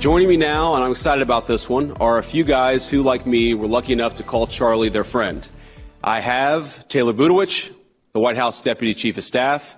Joining me now, and I'm excited about this one, are a few guys who, like me, were lucky enough to call Charlie their friend. I have Taylor Budowich, the White House Deputy Chief of Staff.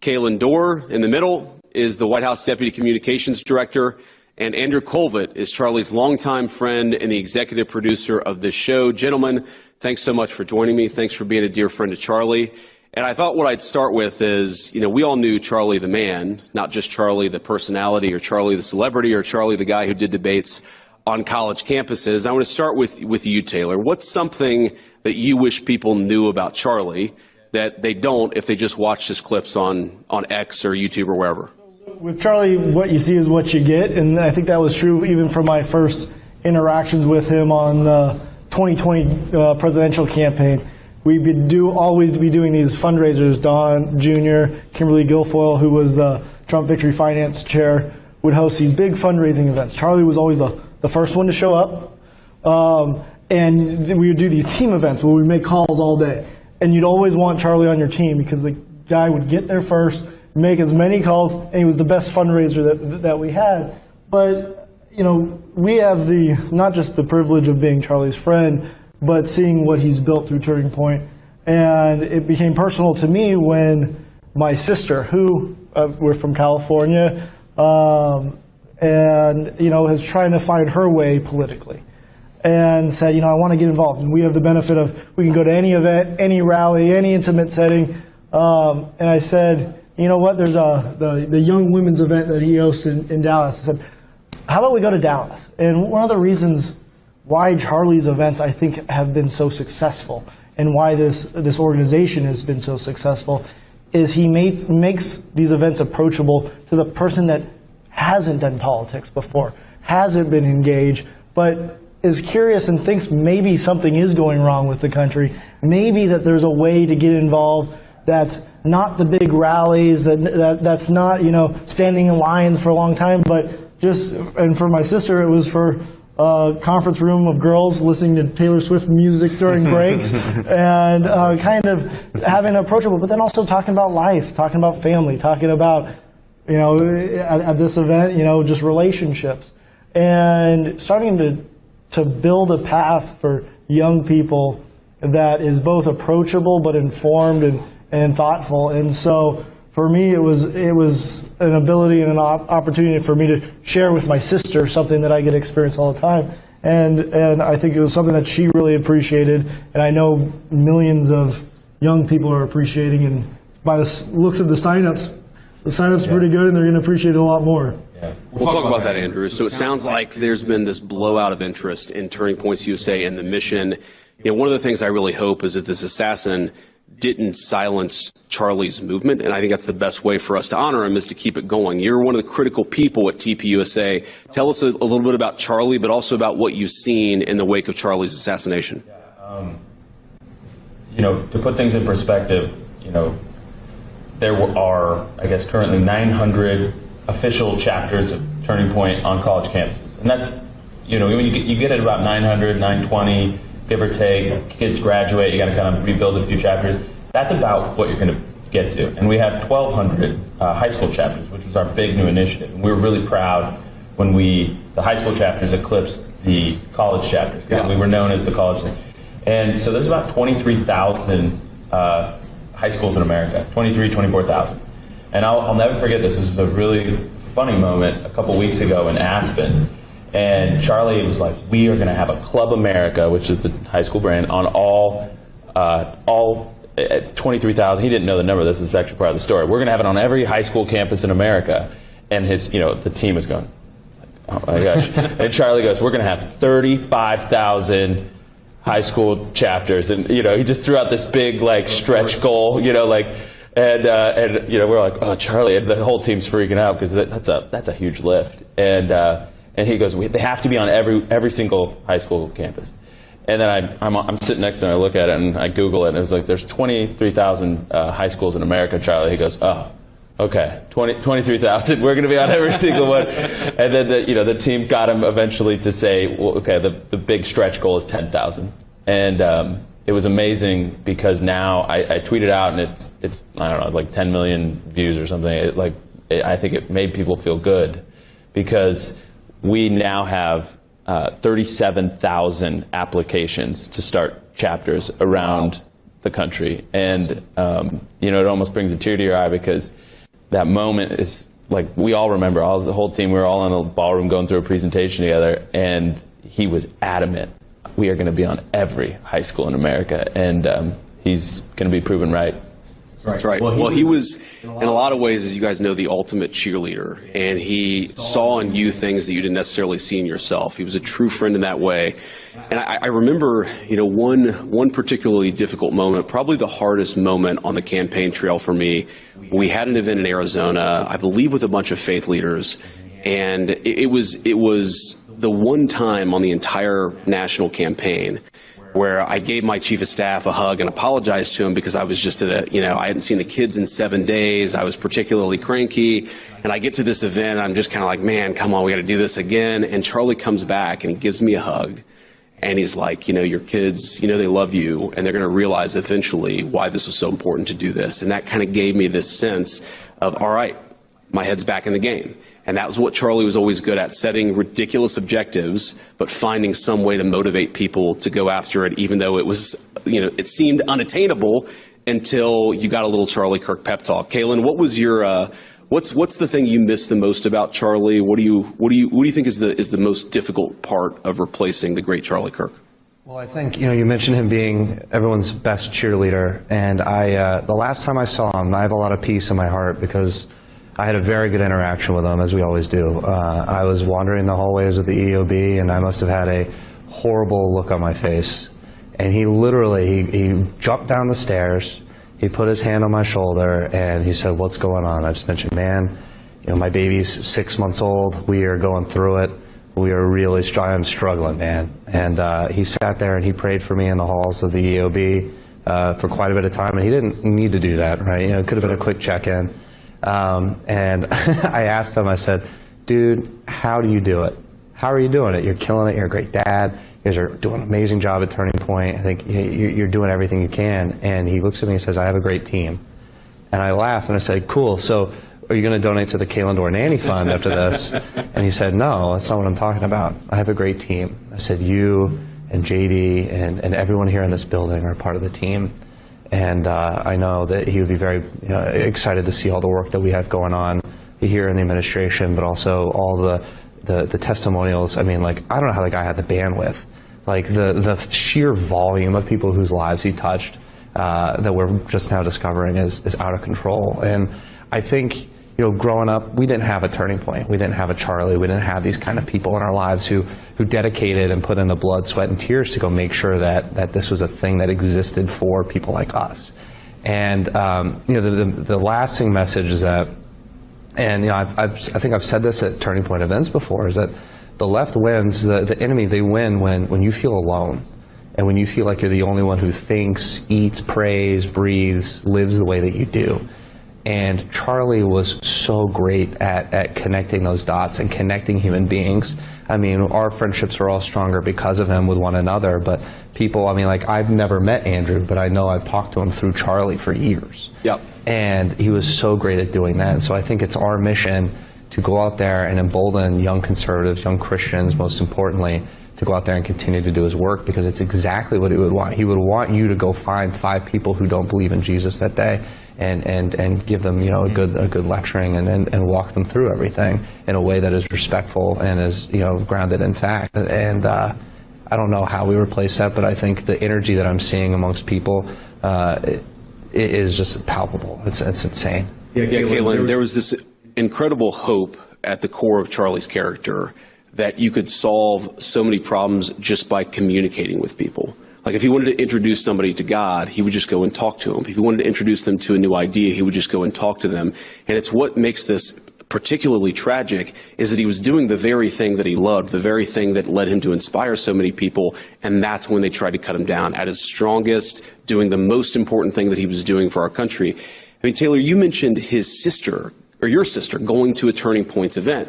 Kaelan in the middle is the White House Deputy Communications Director. And Andrew Colvett is Charlie's longtime friend and the executive producer of this show. Gentlemen, thanks so much for joining me. Thanks for being a dear friend of Charlie. And I thought what I'd start with is, we all knew Charlie the man, not just Charlie the personality or Charlie the celebrity or Charlie the guy who did debates on college campuses. I want to start with you, Taylor. What's something that you wish people knew about Charlie that they don't if they just watch his clips on X or YouTube or wherever? With Charlie, what you see is what you get, and I think that was true even from my first interactions with him on the 2020 presidential campaign. We would always be doing these fundraisers. Don Jr., Kimberly Guilfoyle, who was the Trump Victory Finance Chair, would host these big fundraising events. Charlie was always the first one to show up, and we would do these team events where we'd make calls all day. And you'd always want Charlie on your team because the guy would get there first, make as many calls, and he was the best fundraiser that we had. But, we have not just the privilege of being Charlie's friend, but seeing what he's built through Turning Point. And it became personal to me when my sister, who we're from California, and is trying to find her way politically, and said, I want to get involved. And we have the benefit of we can go to any event, any rally, any intimate setting. And I said, you know what? There's the young women's event that he hosts in Dallas. I said, how about we go to Dallas? And one of the reasons why Charlie's events, I think, have been so successful and why this organization has been so successful is he makes these events approachable to the person that hasn't done politics before, hasn't been engaged, but is curious and thinks maybe something is going wrong with the country, maybe that there's a way to get involved that's not the big rallies, that's not, standing in lines for a long time, but just, and for my sister, it was for a conference room of girls listening to Taylor Swift music during breaks and kind of having it approachable, but then also talking about life, talking about family, talking about, at this event, just relationships. And starting to build a path for young people that is both approachable but informed and thoughtful. And so for me, it was an ability and an opportunity for me to share with my sister something that I get to experience all the time. And I think it was something that she really appreciated, and I know millions of young people are appreciating, and by the looks of the signups pretty good, and they're going to appreciate it a lot more. Yeah. We'll talk about that, Andrew. So it sounds like there's been this blowout of interest in Turning Points USA and the mission. One of the things I really hope is that this assassin didn't silence Charlie's movement, and I think that's the best way for us to honor him is to keep it going. You're one of the critical people at TPUSA. Tell us a little bit about Charlie, but also about what you've seen in the wake of Charlie's assassination. To put things in perspective, there are, I guess, currently 900 official chapters of Turning Point on college campuses. And that's, when you get at about 900, 920, give or take, kids graduate, you got to kind of rebuild a few chapters. That's about what you're going to get to. And we have 1,200 high school chapters, which was our big new initiative. And we were really proud when the high school chapters eclipsed the college chapters, because we were known as the college thing. And so there's about 23,000 high schools in America, 24,000. And I'll never forget this. This is a really funny moment a couple weeks ago in Aspen. And Charlie was like, we are going to have a Club America, which is the high school brand, on all 23,000. He didn't know the number. This is actually part of the story. We're going to have it on every high school campus in America. And the team is going, oh my gosh. And Charlie goes, we're going to have 35,000 high school chapters. And, he just threw out this big, stretch goal, and we're like, oh, Charlie, and the whole team's freaking out because that's a huge lift. And he goes, they have to be on every single high school campus. And then I'm sitting next to him, I look at it, and I Google it, and it was like, there's 23,000 high schools in America, Charlie. He goes, oh, okay, 23,000, we're going to be on every single one. And then the team got him eventually to say, well, okay, the big stretch goal is 10,000. And it was amazing because now I tweeted out, and it's I don't know, it's like 10 million views or something. I think it made people feel good because we now have 37,000 applications to start chapters around the country. And, you know, it almost brings a tear to your eye, because that moment is like, we all remember, the whole team, we were all in a ballroom going through a presentation together, and he was adamant, we are going to be on every high school in America. And he's going to be proven right. That's right. Well, he was, in a lot of ways, as you guys know, the ultimate cheerleader. And he saw in you things that you didn't necessarily see in yourself. He was a true friend in that way. And I remember, you know, one particularly difficult moment, probably the hardest moment on the campaign trail for me. We had an event in Arizona, I believe with a bunch of faith leaders. And it was the one time on the entire national campaign where I gave my chief of staff a hug and apologized to him, because I was just I hadn't seen the kids in 7 days. I was particularly cranky. And I get to this event, and I'm just kind of like, man, come on, we got to do this again. And Charlie comes back and he gives me a hug. And he's like, you know, your kids, you know, they love you, and they're going to realize eventually why this was so important to do this. And that kind of gave me this sense of, all right, my head's back in the game. And that was what Charlie was always good at, setting ridiculous objectives, but finding some way to motivate people to go after it, even though it was, you know, it seemed unattainable until you got a little Charlie Kirk pep talk. Kaelan, what was your, what's the thing you miss the most about Charlie? What do you think is the most difficult part of replacing the great Charlie Kirk? Well, I think, you know, you mentioned him being everyone's best cheerleader, and the last time I saw him, I have a lot of peace in my heart, because I had a very good interaction with him, as we always do. I was wandering the hallways of the EOB, and I must have had a horrible look on my face. And he literally, he jumped down the stairs, he put his hand on my shoulder, and he said, "What's going on?" I just mentioned, "Man, you know, my baby's 6 months old. We are going through it. We are really I'm struggling, man." And he sat there and he prayed for me in the halls of the EOB for quite a bit of time. And he didn't need to do that, right? You know, it could have been a quick check-in. And I asked him, I said, "Dude, how do you do it? How are you doing it? You're killing it. You're a great dad. You guys are doing an amazing job at Turning Point. I think you're doing everything you can." And he looks at me and says, "I have a great team." And I laughed and I said, "Cool. So are you going to donate to the Kaelan Door Nanny Fund after this?" And he said, "No, that's not what I'm talking about. I have a great team." I said, "You and JD and everyone here in this building are part of the team. And I know that he would be very excited to see all the work that we have going on here in the administration, but also all the testimonials. I mean, like, I don't know how the guy had the bandwidth. Like, the sheer volume of people whose lives he touched that we're just now discovering is out of control. And I think, you know, growing up, we didn't have a Turning Point. We didn't have a Charlie. We didn't have these kind of people in our lives who dedicated and put in the blood, sweat, and tears to go make sure that this was a thing that existed for people like us. And, you know, the lasting message is that, and, you know, I think I've said this at Turning Point events before, is that the left wins, the enemy, they win when you feel alone. And when you feel like you're the only one who thinks, eats, prays, breathes, lives the way that you do. And Charlie was so great at connecting those dots and connecting human beings. I mean, our friendships are all stronger because of him with one another. But people, I mean, like, I've never met Andrew, but I know I've talked to him through Charlie for years. Yep. And he was so great at doing that. And so I think it's our mission to go out there and embolden young conservatives, young Christians, most importantly, to go out there and continue to do his work, because it's exactly what he would want. He would want you to go find 5 people who don't believe in Jesus that day and give them, you know, a good lecturing and walk them through everything in a way that is respectful and is, you know, grounded in fact. And I don't know how we replace that, but I think the energy that I'm seeing amongst people it is just palpable. It's insane. Yeah, Kaelan, there was this incredible hope at the core of Charlie's character that you could solve so many problems just by communicating with people. Like, if he wanted to introduce somebody to God, he would just go and talk to them. If he wanted to introduce them to a new idea, he would just go and talk to them. And it's what makes this particularly tragic, is that he was doing the very thing that he loved, the very thing that led him to inspire so many people, and that's when they tried to cut him down. At his strongest, doing the most important thing that he was doing for our country. I mean, Taylor, you mentioned his sister, or your sister, going to a Turning Points event.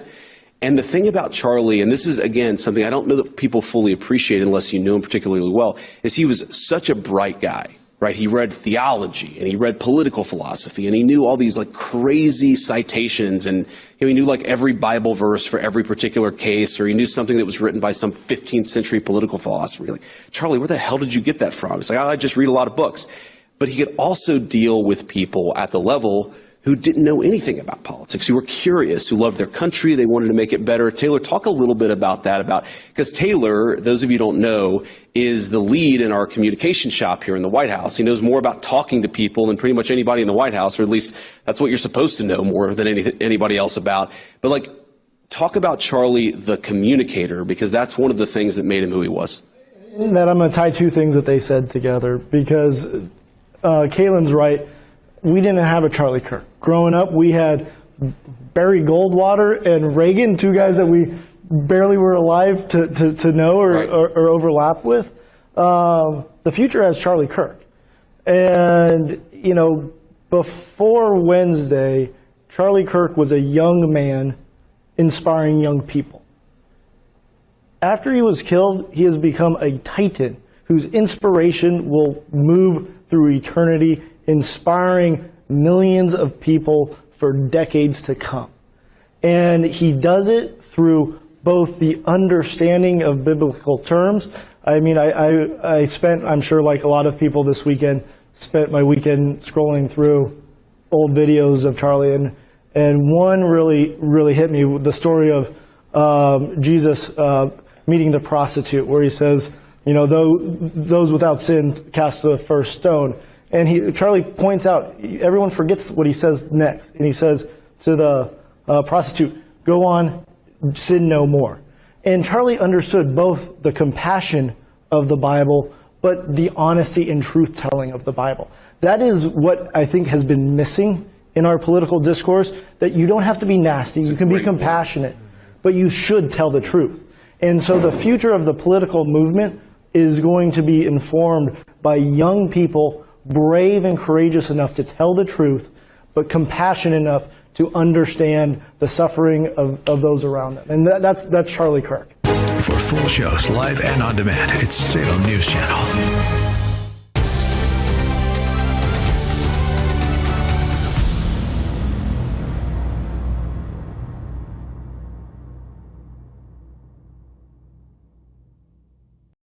And the thing about Charlie, and this is, again, something I don't know that people fully appreciate unless you know him particularly well, is he was such a bright guy. right? He read theology and he read political philosophy and he knew all these like crazy citations, and he knew like every Bible verse for every particular case, or he knew something that was written by some 15th century political philosopher. You're like, Charlie, where the hell did you get that from? He's like, oh, I just read a lot of books. But he could also deal with people at the level who didn't know anything about politics, who were curious, who loved their country, they wanted to make it better. Taylor, talk a little bit about that, because Taylor, those of you who don't know, is the lead in our communication shop here in the White House. He knows more about talking to people than pretty much anybody in the White House, or at least that's what you're supposed to know more than anybody else about. But like, talk about Charlie the communicator, because that's one of the things that made him who he was. In that, I'm going to tie two things that they said together, because Kaelan's right. We didn't have a Charlie Kirk. Growing up, we had Barry Goldwater and Reagan, two guys that we barely were alive to know or overlap with. The future has Charlie Kirk. And, you know, before Wednesday, Charlie Kirk was a young man inspiring young people. After he was killed, he has become a titan whose inspiration will move through eternity, inspiring millions of people for decades to come. And he does it through both the understanding of biblical terms. I mean, I spent, I'm sure like a lot of people this weekend, spent my weekend scrolling through old videos of Charlie, and one really hit me, the story of Jesus meeting the prostitute, where he says, you know, those without sin cast the first stone. And Charlie points out, everyone forgets what he says next. And he says to the prostitute, go on, sin no more. And Charlie understood both the compassion of the Bible, but the honesty and truth-telling of the Bible. That is what I think has been missing in our political discourse, that you don't have to be nasty, you can be compassionate, but you should tell the truth. And so the future of the political movement is going to be informed by young people, brave and courageous enough to tell the truth, but compassionate enough to understand the suffering of those around them. And that's Charlie Kirk. For full shows, live and on demand, it's Salem News Channel.